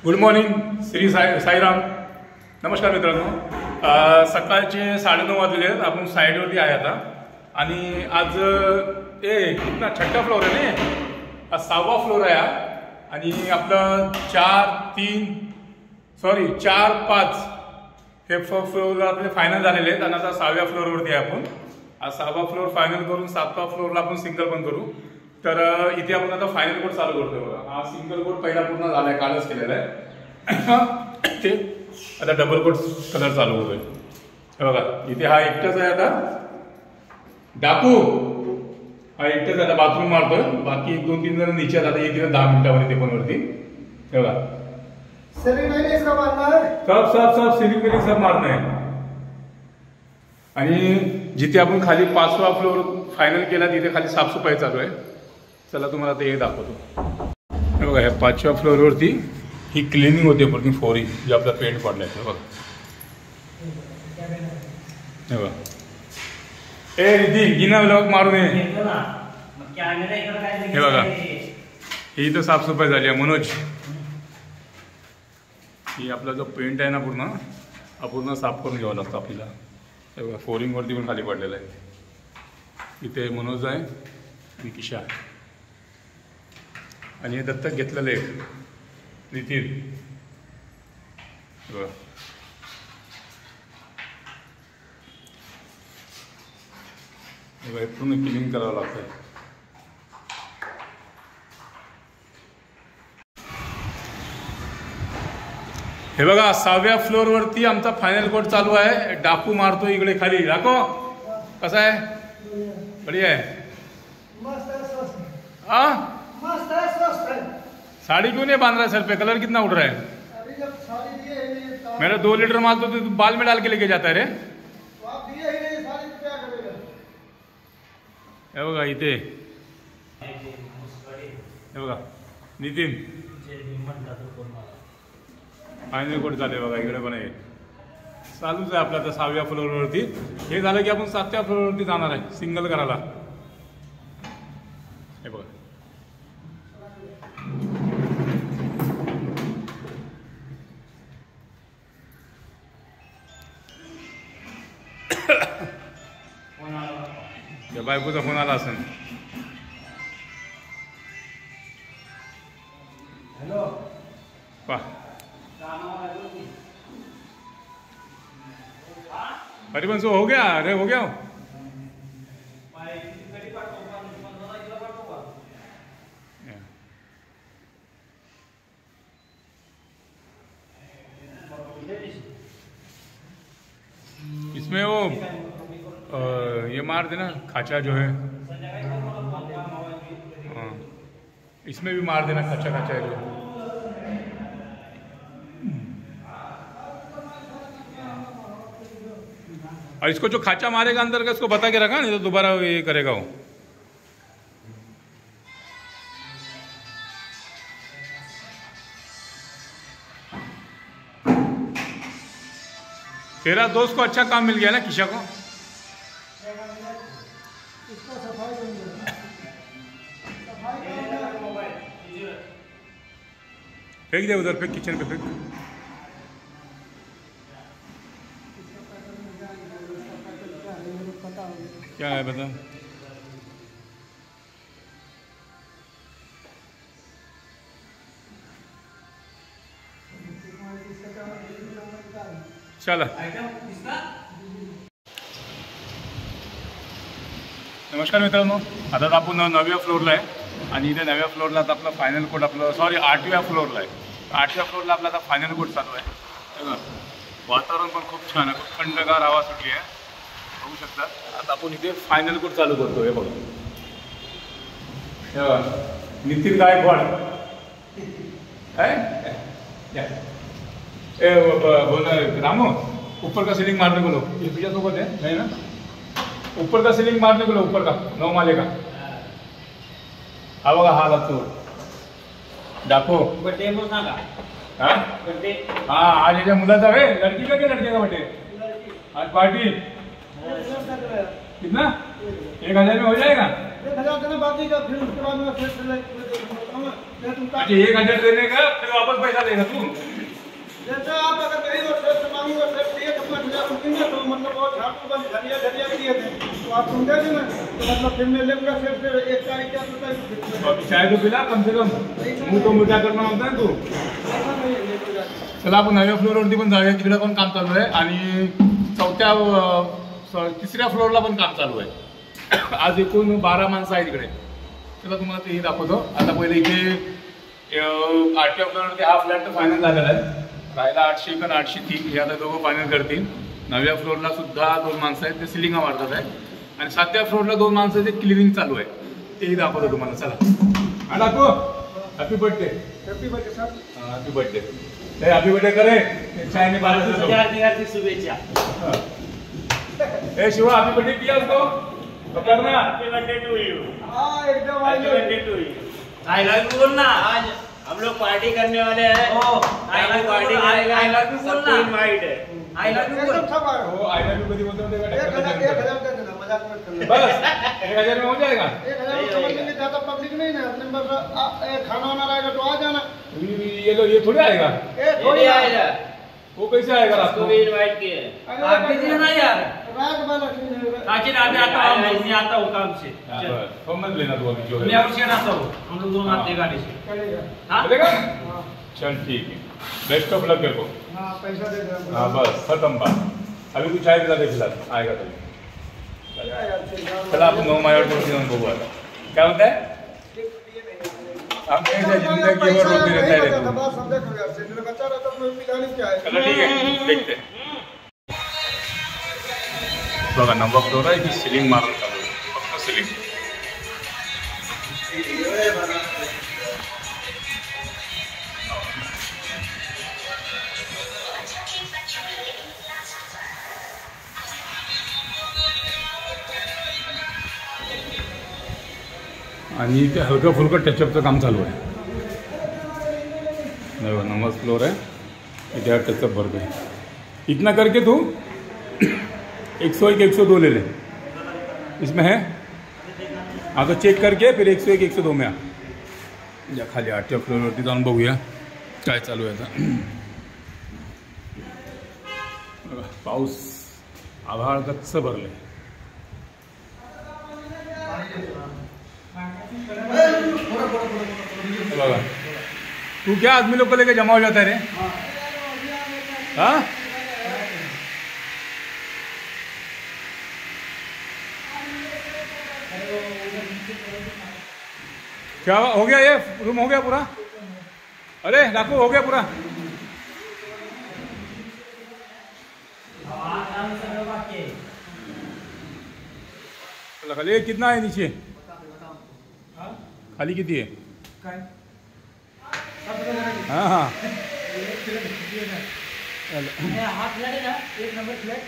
Good morning Shri Sairam. नमस्कार मित्रांनो. सकाळचे 9:30 वाजले आहेत. आपण साईडवरती आहे आता आणि आज कितना छठा फ्लोर आहे ना, हा 6वा फ्लोर आहे आणि आपलं 4-5 हे फ्लोर आपले फायनल झालेले आहेत आणि आता 6व्या फ्लोअरवरती आहे आपण. आज 6वा फ्लोअर फायनल करून 7व्या फ्लोअरला आपण सिंगल पण करू. तर इथे आपण आता फायनल कोड चालू करतोय बघा. हा सिंगल कोड पहिला पूर्ण झालाय, कालच केलेला आहे. ते आता डबल कोड कलर चालू होतोय. हे बघा इथे हा एकटाच आहे आता. डाकू हा एकटाच आता बाथरूम मारतोय. बाकी 2-3 जण नीचे आता येतील 10 मिनिटावर ते पण वरती. हे बघा सब सिलिंग सब मारना है. आणि जिथे आपण खाली 5वा फ्लोर फायनल केला तिथे खाली साफसफाई चालू आहे. चला तुम्हाला ते दाखवतो. हे बघा ह्या 5व्या फ्लोअरवरती ही क्लिनिंग होते पूर्ण फोरी जे आपला पेंट पडलाय. हे बघा हे बघा ए रिधी गिना ब्लॉक मारून ये. हे बघा ही इथं साफसफाई झाली आहे. मनोज ही आपला जो पेंट आहे ना पूर्ण साफ करून घ्यावा लागतो आपल्याला. हे बघा फ्लोरिंगवरती पण खाली पडलेलं आहे. इथे मनोज आहे, विकिशा आणि हे दत्तक घेतलेलं आहे नितीन. बघा पूर्ण क्लिनिंग करावं लागतं. हे बघा 6व्या फ्लोअरवरती आमचा फायनल कोड चालू आहे. डाकू मारतो इकडे खाली. डाको कसा आहे? बढिया आहे. साड़ी क्यों नहीं बांध रहा है सर पे? कलर कितना उड़ रहा है? मेरा 2 लीटर माल तो बाल में डाल के लेके जाता है रे. हे बघा इथे हे बघा नितीन फायनल कोड चालू आहे. बघा इकडे पण आहे. चालूच आहे आपल्या आता 6व्या फ्लोअरवरती. हे झालं की आपण 7व्या फ्लोअरवरती जाणार आहे सिंगल करायला. हे बघा बायकोचा फोन आला असेल. हरिवंश हो गया. अरे हो गया. इसमें वो ये मार देना खाचा जो है. हाँ इसमें भी मार देना खाचा है जो. और इसको जो खाचा मारेगा अंदर का इसको बता के रखा, नहीं तो दोबारा ये करेगा वो. तेरा दोस्त को अच्छा काम मिल गया ना किशा को. फेंक दे उधर, फेंक किचन पे फेंक. क्या है बता. चला नमस्कार मित्रांनो. आता आपण 9व्या फ्लोअरला आहे आणि इथे 9व्या फ्लोअरला आता आपला फायनल कोड 8व्या फ्लोअरला आहे. 8व्या फ्लोअरला आपला आता फायनल कोड चालू आहे. वातावरण पण खूप छान आहे. खूप थंडगार हवा सुटली आहे. बघू शकता. आता आपण इथे फायनल कोड चालू करतो. हे बघा नितीन गायकवाड है. बोल रामो ऊपर का सीलिंग मारने को लो. ये भैया सोबत है नहीं ना. ऊपर का सीलिंग मारने को लो. ऊपर का 9 माले का. हा बघा हा लागतो डाको. बर्थडे म्हणून सांगा. हाँ आज याच्या मुलाचा है. लड़की का क्या लड़के का बर्थडे? आज पार्टी कितना? 1000 में हो जाएगा. 1000 बाकी का फिर उसके बाद में अच्छा 1,000 देने का फिर वापस पैसा देगा तू? जैसे आप अगर कहीं और से मांगोगे सर 1,000 देंगे तो मतलब वो झाड़ू बंद घड़िया दिए थे तो आप सुन देंगे ना तो मतलब फिर मैं लेऊंगा फिर 1 तारीख क्या पता अब चाय तो पिला कम से कम, मुंह तो मिठा करना होता है तू. ऐसा नहीं है लेके जाके. चला आपण 9व्या फ्लोअरवरती पण जाऊया, तिकडे पण काम चालू आहे आणि 3ऱ्या फ्लोअरला पण काम चालू आहे. आज एकूण 12 माणसं आहेत इकडे. चला तुम्हाला तेही दाखवतो. आता पहिले इथे 8व्या फ्लोअरवरती हा फ्लॅट तर फायनल झालेला आहे. राहिला 801 आणि 803 हे आता दोघं फायनल करतील. 9व्या फ्लोअरला सुद्धा 2 माणसं आहेत, ते सिलिंगा मारतात आहे. आणि 7व्या फ्लोअरला 2 माणसं ते क्लिनिंग चालू आहे, तेही दाखवतो तुम्हाला. चला हा दाखव. Happy birthday. Happy birthday sir. Happy birthday. ते हॅपी बर्थडे करे. चायने बाहेर शुभेच्छा. ए शिवा हॅपी बर्थडे किया उसको पकड़ना. Happy birthday to you. हाँ एकदम happy birthday to you. I love you बोलना. आज हम लोग पार्टी करने वाले हैं. आई लव पार्टी करेगा. आई लव यू बोलना. इनवाइट है. आई लव यू एकदम सब आए. हो आई लव यू कधी बोलतो ते 1,000 दे देना, मजाक मत करना. बस 1,000 में हो जाएगा. 1,000 समझ में ज्यादा पब्लिक नहीं ना अपने बस खाना वाना रहेगा तो आ जाना. ये थोड़ी आएगा. थोड़ी आएगा. वो कैसे आएगा रात उसको को? भी इनवाइट किए. आप भी देना यार. रात वाला आखिर अभी आता हूँ मैं आता हूँ काम से. समझ लेना तू अभी जो मैं है. और शेर आता हूँ. हम लोग दोनों आते हैं गाड़ी से. चलेगा. हाँ चलेगा. हाँ चल ठीक है. बेस्ट ऑफ लक तेरे को. हाँ पैसा दे देना. हाँ बस खत्म बात. अभी कुछ आएगा दे फिलहाल आएगा तो. क्या यार चल. चला आपण 9 मायावर जाऊन बघू आता. काय म्हणताय? आपने जिंदगीवर रोटी रहता है रे तू. बात समझे करो यार. मेरा बच्चा रहता तो मैं पिलाने क्या है. चला ठीक आहे देखते. बघा 9वा फ्लोअर आहे, इथे सिलिंग मारून चालू आहे, फक्त सिलिंग. आणि इथे हलकं फुलकं टचअपचं काम चालू आहे. 9वा फ्लोअर है, इधर टचअप भर गए. इतना करके तू 101 102 ले ले. इसमें है. हाँ तो चेक करके फिर 101 102 में आ या. खाली 8व्या फ्लोअरवरती जाऊन बघूया काय चालू आहे आता. पाऊस आभाळ गच्च भरले. बघा तू क्या आदमी लोग को लेके जमा हो जाता है रे. हाँ क्या हो गया, ये रूम हो गया पूरा. अरे डाकू हो गया पूरा. खाली कितना है नीचे. खाली किती आहे. हाँ हाँ हा फ्लॅट आहे ना 1 नंबर फ्लॅट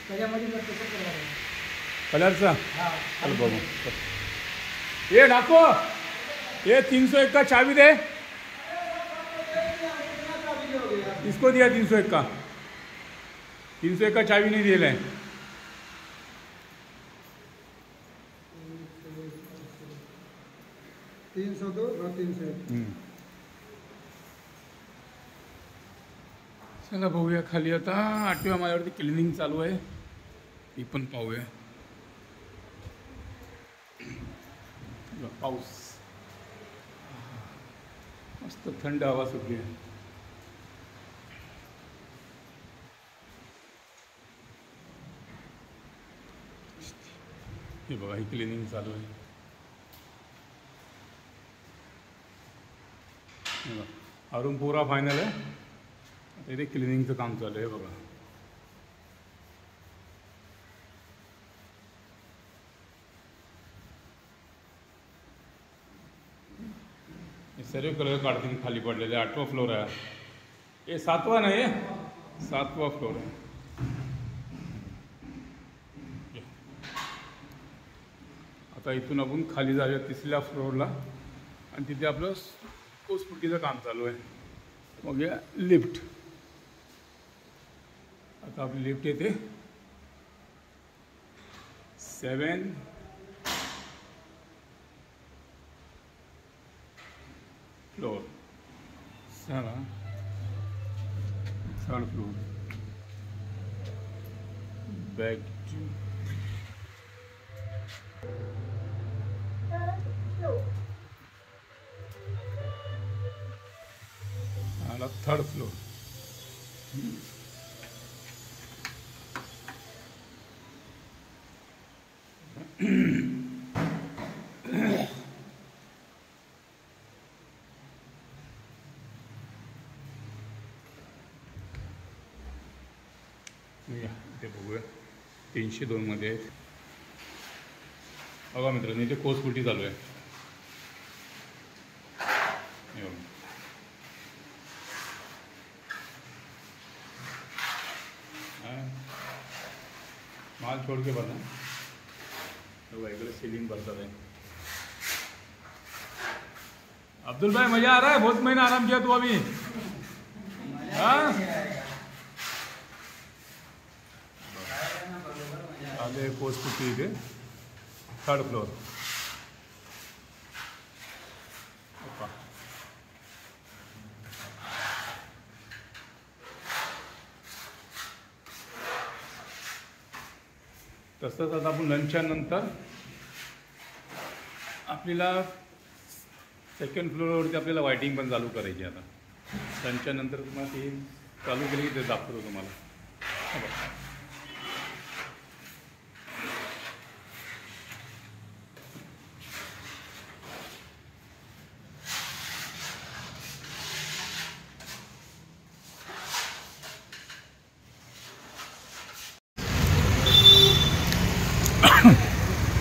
त्याच्यामध्ये कलरचा. चल बघू. ये डाको ये 301 का चाबी दे. इसको दिया 301 का. 301 का चाबी नहीं दिया है. तीन 302 और 301. चला बघूया खाली आता 8व्या माळ्यावरती क्लिनिंग चालू आहे, ती पण पाहूया. पाऊस मस्त थंड हवा सुटली आहे. हे बघा ही क्लिनिंग चालू आहे. हा रूम पूरा फायनल आहे. आता इथे क्लिनिंगचं काम चालू आहे बघा. हे सर्व कलर काढतील खाली पडलेले. 8वा फ्लोर आहे. हे 7वा नाही आहे, 7वा फ्लोर आहे. आता इथून आपण खाली जाऊया 3ऱ्या फ्लोअरला आणि तिथे आपलं कोसपुटीचं काम चालू आहे. मग या लिफ्ट. आता आपली लिफ्ट येते 7 . 8 फ्लोर, चला थर्ड फ्लोर, बॅक आला थर्ड फ्लोर. ते बघूया 302 मध्ये आहेत. बघा मित्रांनो इथे कोसपुटी चालू आहे. माल छोड़ के बना तो इकडे सीलिंग भरता है. अब्दुल भाई मजा आ रहा है, बहुत महीना आराम किया तू अभी. हाँ आगे कोसपुटी इथे थर्ड फ्लोर. तसंच आता आपण लंचच्या नंतर आपल्याला सेकंड फ्लोअरवरती आपल्याला वायटिंग पण चालू करायची. आता लंचच्या नंतर तुम्हाला ती चालू केली की ते दाखवतो तुम्हाला.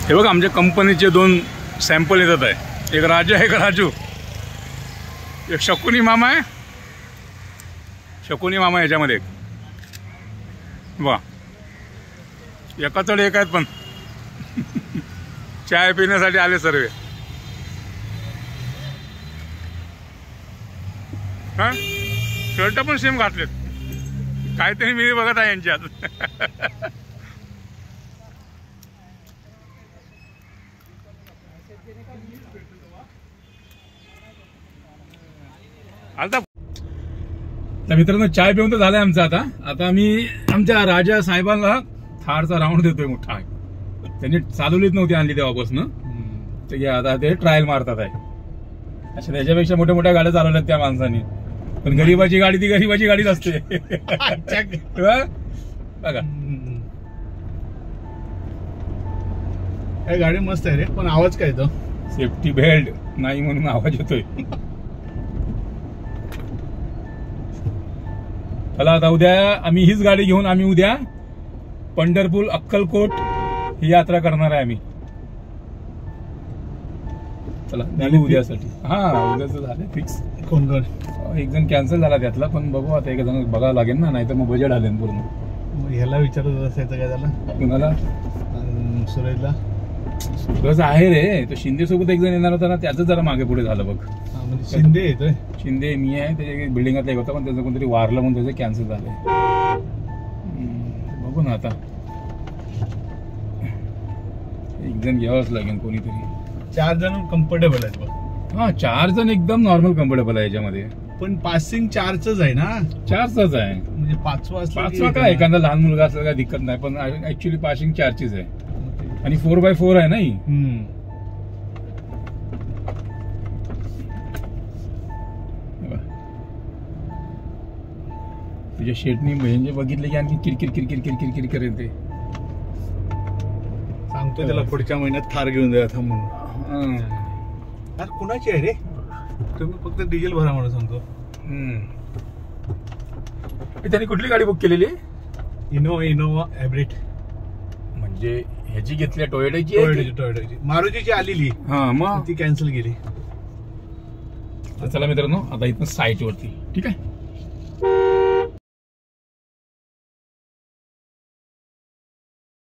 हे बघा आमच्या कंपनीचे 2 सॅम्पल येतात आहे. एक राजा एक राजू, एक शकुनी मामा आहे. शकुनी मामा याच्यामध्ये वा एकाचडे एक आहेत पण चाय पिण्यासाठी आले सर्व. हां शर्ट पण सेम घातलेत. काहीतरी मी बघत आहे यांच्यात. आता मित्रांनो चाय पिऊन तर झालंय आमचं. आता आम्ही आमच्या राजा साहेबांना थारचा राऊंड देतोय मोठा. त्यांनी चालवलीच नव्हती आणली तेव्हापासून. तर आता ते ट्रायल मारतात आहे. अशा त्याच्यापेक्षा मोठ्या मोठ्या गाड्या चालवल्यात त्या माणसांनी. पण गरीबाची गाडी ती गरीबाची गाडीच असते. बघा गाडी मस्त आहे रे, पण आवाज काय तो सेफ्टी बेल्ट नाही म्हणून आवाज येतोय. चला आता उद्या आम्ही हीच गाडी घेऊन आम्ही उद्या पंढरपूर अक्कलकोट ही यात्रा करणार आहे आम्ही. चला निघू उद्यासाठी. हा उद्याचं झालं फिक्स. कोण कोण? एक जण कॅन्सल झाला त्यातला, पण बघू आता एक जण बघावं लागेल ना, नाही तर मग बजेट आले पूर्ण. ह्याला विचारत असायचं काय झालं कुणाला? सुरेशला. सुरज आहे रे, तो शिंदे सोबत एक जण येणार होता ना, त्याचं जरा मागे पुढे झालं बघ. शिंदे येतोय. शिंदे मी आहे, त्याच्या बिल्डिंगातला एक होता पण त्याचं कोणतरी वारलं म्हणून त्याचं कॅन्सल झालंय. बघू ना आता एक जण घ्यावंच लागेल कोणीतरी. 4 जण कम्फर्टेबल आहेत बघ. हा 4 जण एकदम नॉर्मल कम्फर्टेबल आहे याच्यामध्ये. पण पासिंग 4च आहे ना. 4च आहे म्हणजे 5वा काय एखादा लहान मुलगा असला काय दिक्कत नाही, पण ऍक्च्युली पासिंग 4चीच आहे. आणि 4x4 आहे नाही. तुझ्या शेटनी म्हणजे बघितले की आणखी किरकिर किरकिर किरकिर किरकिर करेल. ते सांगतो त्याला पुढच्या महिन्यात थार घेऊन द्या म्हणून. थार कुणाची आहे रे? तुम्ही फक्त डिझेल भरा म्हणून सांगतो. त्यांनी कुठली गाडी बुक केलेली? Innova hybrid. म्हणजे ह्याची घेतली टोयोटाची. मारुतीची आलेली. हा मग ती कॅन्सल केली. चला मित्रांनो आता इथं साईट वरती ठीक आहे.